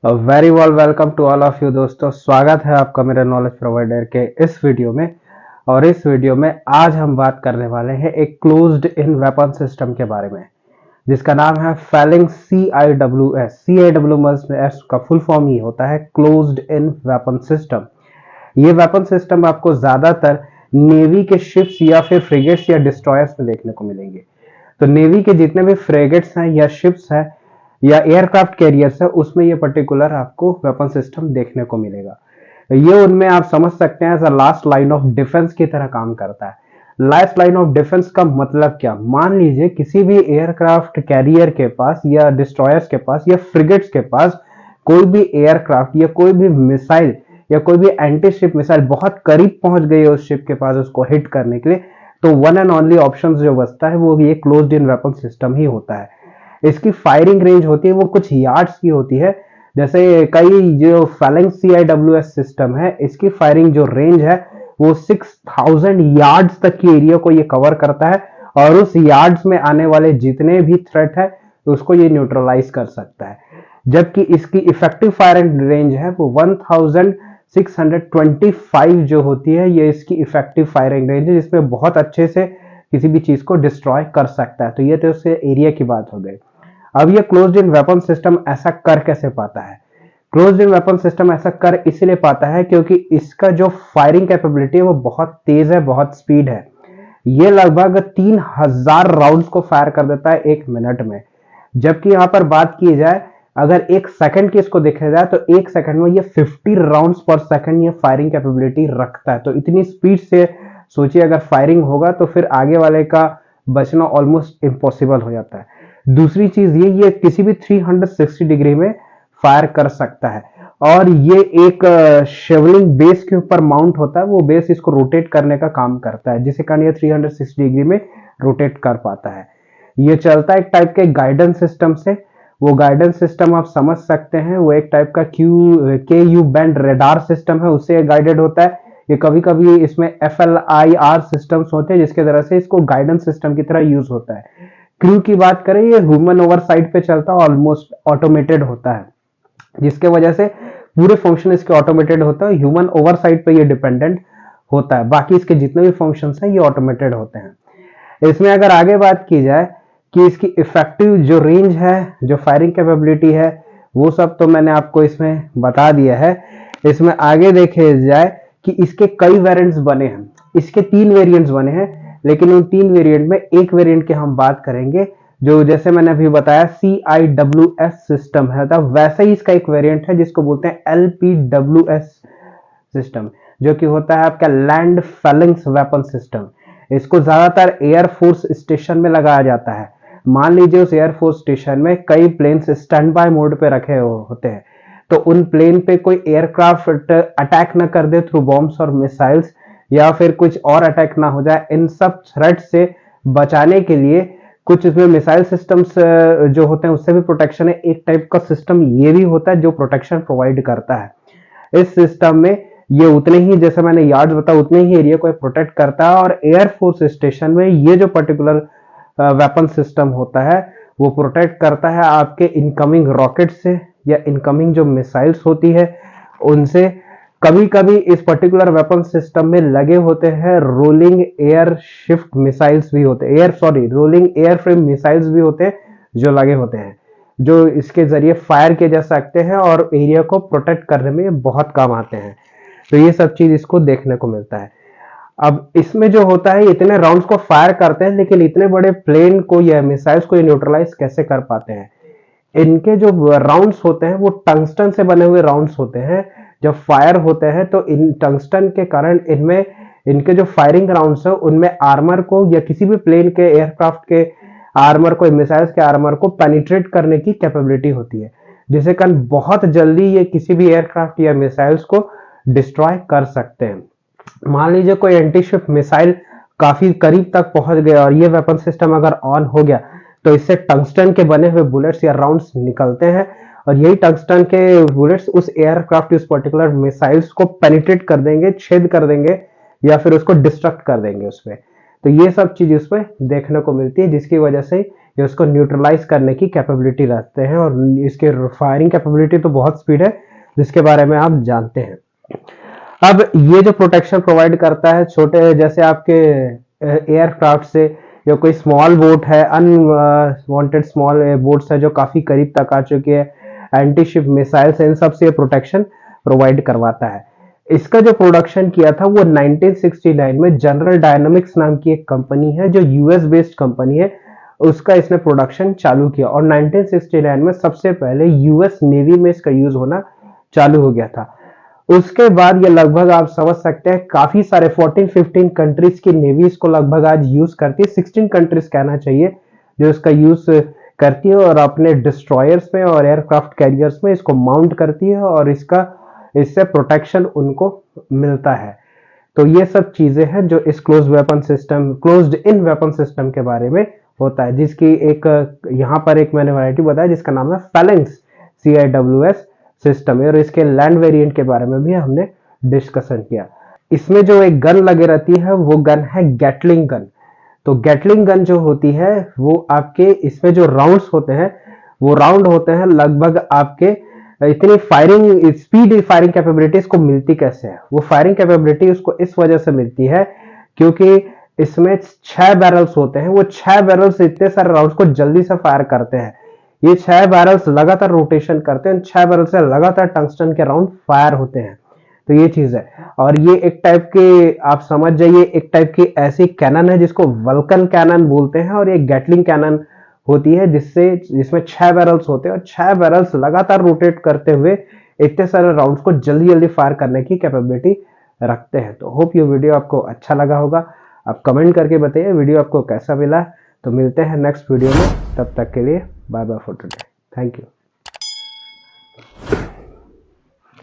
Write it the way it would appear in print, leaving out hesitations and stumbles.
Very welcome to all of you दोस्तों। स्वागत है आपका मेरे नॉलेज प्रोवाइडर के इस वीडियो में। और इस वीडियो में आज हम बात करने वाले हैं एक क्लोज्ड इन वेपन सिस्टम के बारे में, जिसका नाम है Phalanx CIWS। CIWS का फुल फॉर्म ही होता है क्लोज्ड इन वेपन सिस्टम। ये वेपन सिस्टम आपको ज्यादातर नेवी के शिप्स या फिर फ्रिगेट्स या डिस्ट्रॉयर्स में देखने को मिलेंगे। तो नेवी के जितने भी फ्रिगेट्स हैं या शिप्स हैं या एयरक्राफ्ट कैरियर्स है, उसमें ये पर्टिकुलर आपको वेपन सिस्टम देखने को मिलेगा। ये उनमें आप समझ सकते हैं as a last line of defence की तरह काम करता है। लास्ट लाइन ऑफ डिफेंस का मतलब क्या? मान लीजिए किसी भी एयरक्राफ्ट कैरियर के पास या डिस्ट्रॉयर्स के पास या फ्रिगेट्स के पास कोई भी एयरक्राफ्ट या कोई भी मिसाइल या कोई भी एंटी शिप मिसाइल बहुत करीब पहुंच गई है उस शिप के पास उसको हिट करने के लिए, तो वन एंड ओनली ऑप्शन जो बचता है वो ये क्लोज्ड इन वेपन सिस्टम ही होता है। इसकी फायरिंग रेंज होती है वो कुछ यार्ड्स की होती है। जैसे कई जो Phalanx CIWS सिस्टम है, इसकी फायरिंग जो रेंज है वो 6000 यार्ड्स तक की एरिया को ये कवर करता है, और उस यार्ड्स में आने वाले जितने भी थ्रेट है उसको ये न्यूट्रलाइज कर सकता है। जबकि इसकी इफेक्टिव फायरिंग रेंज है वो 1625 जो होती है, ये इसकी इफेक्टिव फायरिंग रेंज है, जिसमें बहुत अच्छे से किसी भी चीज को डिस्ट्रॉय कर सकता है। तो ये तो उससे एरिया की बात हो गई। अब ये क्लोज्ड इन वेपन सिस्टम ऐसा कर कैसे पाता है? क्लोज्ड इन वेपन सिस्टम ऐसा कर इसलिए पाता है क्योंकि इसका जो फायरिंग कैपेबिलिटी है वो बहुत तेज है, बहुत स्पीड है। ये लगभग 3000 राउंड्स को फायर कर देता है 1 मिनट में। जबकि यहां पर बात की जाए, अगर 1 सेकंड की इसको देखा जाए तो 1 सेकंड में ये 50 राउंड्स पर सेकंड ये फायरिंग कैपेबिलिटी रखता है। तो इतनी स्पीड से सोचिए अगर फायरिंग होगा तो फिर आगे वाले का बचना ऑलमोस्ट इम्पॉसिबल हो जाता है। दूसरी चीज ये किसी भी 360 डिग्री में फायर कर सकता है, और ये एक शेवलिंग बेस के ऊपर माउंट होता है। वो बेस इसको रोटेट करने का काम करता है, जिसके कारण ये 360 डिग्री में रोटेट कर पाता है। ये चलता है एक टाइप के गाइडेंस सिस्टम से। वो गाइडेंस सिस्टम आप समझ सकते हैं, वो एक टाइप का KU बैंड रेडार सिस्टम है, उससे गाइडेड होता है। ये कभी कभी इसमें FLIR सिस्टम्स होते हैं, जिसके तरह से इसको गाइडेंस सिस्टम की तरह यूज होता है। क्रू की बात करें, ये ह्यूमन ओवरसाइट पे चलता है, ऑलमोस्ट ऑटोमेटेड होता है, जिसके वजह से पूरे फंक्शन इसके ऑटोमेटेड होता है। ह्यूमन ओवरसाइट पे ये डिपेंडेंट होता है, बाकी इसके जितने भी फंक्शंस हैं ये ऑटोमेटेड होते हैं। इसमें अगर आगे बात की जाए कि इसकी इफेक्टिव जो रेंज है, जो फायरिंग कैपेबिलिटी है, वो सब तो मैंने आपको इसमें बता दिया है। इसमें आगे देखे जाए कि इसके कई वेरिएंट्स बने हैं। इसके 3 वेरिएंट्स बने हैं, लेकिन उन 3 वेरिएंट में एक वेरिएंट की हम बात करेंगे, जो जैसे मैंने अभी बताया CIWS सिस्टम है, तो वैसे ही इसका एक वेरिएंट है जिसको बोलते हैं LPWS सिस्टम, जो कि होता है आपका लैंड फैलेंक्स वेपन सिस्टम। इसको ज्यादातर एयरफोर्स स्टेशन में लगाया जाता है। मान लीजिए उस एयरफोर्स स्टेशन में कई प्लेन्स स्टैंड बाय मोड पे रखे होते हैं, तो उन प्लेन पे कोई एयरक्राफ्ट अटैक न कर दे थ्रू बॉम्ब्स और मिसाइल्स, या फिर कुछ और अटैक ना हो जाए, इन सब थ्रेट से बचाने के लिए कुछ इसमें मिसाइल सिस्टम्स जो होते हैं उससे भी प्रोटेक्शन है। एक टाइप का सिस्टम ये भी होता है जो प्रोटेक्शन प्रोवाइड करता है। इस सिस्टम में ये उतने ही, जैसे मैंने यार्ड बताया, उतने ही एरिया को प्रोटेक्ट करता है। और एयरफोर्स स्टेशन में ये जो पर्टिकुलर वेपन सिस्टम होता है वो प्रोटेक्ट करता है आपके इनकमिंग रॉकेट से या इनकमिंग जो मिसाइल्स होती है उनसे। कभी कभी इस पर्टिकुलर वेपन सिस्टम में लगे होते हैं रोलिंग एयर शिफ्ट मिसाइल्स भी होते हैं, रोलिंग एयर फ्रेम मिसाइल्स भी होते हैं जो लगे होते हैं, जो इसके जरिए फायर किए जा सकते हैं और एरिया को प्रोटेक्ट करने में बहुत काम आते हैं। तो ये सब चीज इसको देखने को मिलता है। अब इसमें जो होता है, इतने राउंड्स को फायर करते हैं, लेकिन इतने बड़े प्लेन को या मिसाइल्स को ये न्यूट्रलाइज कैसे कर पाते हैं? इनके जो राउंड्स होते हैं वो टंगस्टन से बने हुए राउंड्स होते हैं। जब फायर होते हैं तो इन टंगस्टन के कारण इनमें, इनके जो फायरिंग राउंड्स है उनमें आर्मर को या किसी भी प्लेन के एयरक्राफ्ट के आर्मर को, मिसाइल्स के आर्मर को पेनिट्रेट करने की कैपेबिलिटी होती है, जिसे कारण बहुत जल्दी ये किसी भी एयरक्राफ्ट या मिसाइल्स को डिस्ट्रॉय कर सकते हैं। मान लीजिए कोई एंटी शिप मिसाइल काफी करीब तक पहुंच गया और ये वेपन सिस्टम अगर ऑन हो गया, तो इससे टंगस्टन के बने हुए बुलेट्स या राउंड्स निकलते हैं, और यही टंगस्टन के बुलेट्स उस एयरक्राफ्ट, उस पर्टिकुलर मिसाइल्स को पेनिट्रेट कर देंगे, छेद कर देंगे, या फिर उसको डिस्ट्रक्ट कर देंगे उसमें। तो ये सब चीज उसमें देखने को मिलती है, जिसकी वजह से ये उसको न्यूट्रलाइज करने की कैपेबिलिटी रखते हैं, और इसके फायरिंग कैपेबिलिटी तो बहुत स्पीड है, जिसके बारे में आप जानते हैं। अब ये जो प्रोटेक्शन प्रोवाइड करता है छोटे जैसे आपके एयरक्राफ्ट से, या कोई स्मॉल बोट है, अनवांटेड स्मॉल बोट्स है जो काफी करीब तक आ चुकी है, एंटी शिप मिसाइल्स, इन सब से प्रोटेक्शन प्रोवाइड करवाता है। इसका जो प्रोडक्शन किया था वो 1969 में जनरल डायनामिक्स नाम की एक कंपनी है जो यूएस बेस्ड कंपनी है, उसका इसने प्रोडक्शन चालू किया, और 1969 में सबसे पहले यूएस नेवी में इसका यूज होना चालू हो गया था। उसके बाद ये लगभग आप समझ सकते हैं काफी सारे 14-15 कंट्रीज की नेवी इसको लगभग आज यूज करती है, 16 कंट्रीज कहना चाहिए जो इसका यूज करती है, और अपने डिस्ट्रॉयर्स में और एयरक्राफ्ट कैरियर्स में इसको माउंट करती है, और इससे प्रोटेक्शन उनको मिलता है। तो ये सब चीजें हैं जो इस क्लोज्ड इन वेपन सिस्टम के बारे में होता है, जिसकी एक यहाँ पर एक मैंने वैरायटी बताया जिसका नाम है फैलेंक्स CIWS सिस्टम है, और इसके लैंड वेरिएंट के बारे में भी हमने डिस्कशन किया। इसमें जो एक गन लगे रहती है वो गन है गैटलिंग गन। तो गैटलिंग गन जो होती है वो आपके इसमें जो राउंड्स होते हैं वो राउंड होते हैं लगभग आपके इतनी स्पीड फायरिंग कैपेबिलिटी इसको मिलती कैसे है? वो फायरिंग कैपेबिलिटी उसको इस वजह से मिलती है क्योंकि इसमें 6 बैरल्स होते हैं, वो 6 बैरल्स इतने सारे राउंड्स को जल्दी से फायर करते हैं। ये 6 बैरल्स लगातार रोटेशन करते हैं, 6 बैरल से लगातार टंगस्टन के राउंड फायर होते हैं। तो ये चीज है, और ये एक टाइप के आप समझ जाइए एक टाइप की ऐसी कैनन है जिसको वल्कन कैनन बोलते हैं, और ये गैटलिंग कैनन होती है जिसमें 6 बैरल्स होते हैं, और 6 बैरल्स लगातार रोटेट करते हुए इतने सारे राउंड्स को जल्दी जल्दी फायर करने की कैपेबिलिटी रखते हैं। तो होप ये वीडियो आपको अच्छा लगा होगा। आप कमेंट करके बताइए वीडियो आपको कैसा मिला। तो मिलते हैं नेक्स्ट वीडियो में, तब तक के लिए bye bye for today. Thank you.